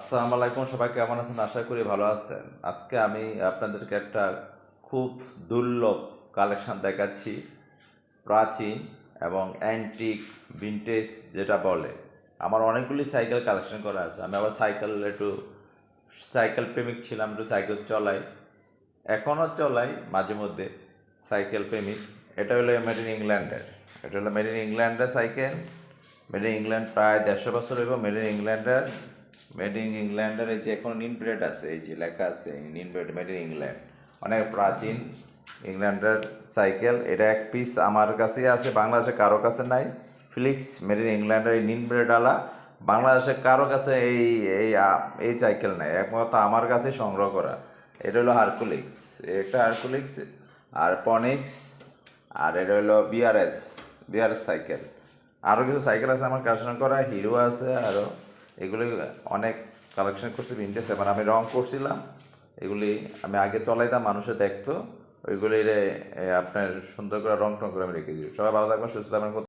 আসসালামু আলাইকুম, সবাই কেমন আছেন? আশা করি ভালো আছেন। আজকে আমি আপনাদেরকে একটা খুব দুর্লভ কালেকশন দেখাচ্ছি। প্রাচীন এবং অ্যান্টিক ভিনটেজ যেটা বলে। আমার অনেকগুলি সাইকেল কালেকশন করা আছে। আমি আবার সাইকেল প্রেমিক ছিলাম, একটু সাইকেল চলাই, এখনও চলাই মাঝে মধ্যে। সাইকেল প্রেমিক। এটা হলো মেড ইন ইংল্যান্ডের। এটা হলো মেড ইন ইংল্যান্ডের সাইকেল। মেড ইন ইংল্যান্ড প্রায় 150 বছর হইব। মেড ইন ইংল্যান্ডের এই যে এখন ইনব্রেড আছে, এই যে লেখা আছে ইনব্রেড মেড ইন ইংল্যান্ড, অনেক প্রাচীন ইংল্যান্ডের সাইকেল। এটা এক পিস আমার কাছে আছে, বাংলাদেশে কারো কাছে নাই। ফিলিক্স মেড ইন ইংল্যান্ডের এই ইনব্রেড আলা বাংলাদেশে কারো কাছে এই এই সাইকেল নাই, একমাত্র আমার কাছে সংগ্রহ করা। এটা হলো হারকুলিক্স, একটা হারকুলিক্স আর পনিক্স, আর এটা হলো বিআরএস সাইকেল। আরও কিছু সাইকেল আছে আমার কালেকশন করা, হিরো আছে আরও। এগুলি অনেক কালেকশন করছি ভিনটেজ। এবার আমি রং করছিলাম, এগুলি আমি আগে চলাইতাম, মানুষে দেখতো, ওইগুলি আপনার সুন্দর করে রং টং করে আমি রেখে দিই। সবাই ভালো থাকবেন, সুস্থ থাকবেন।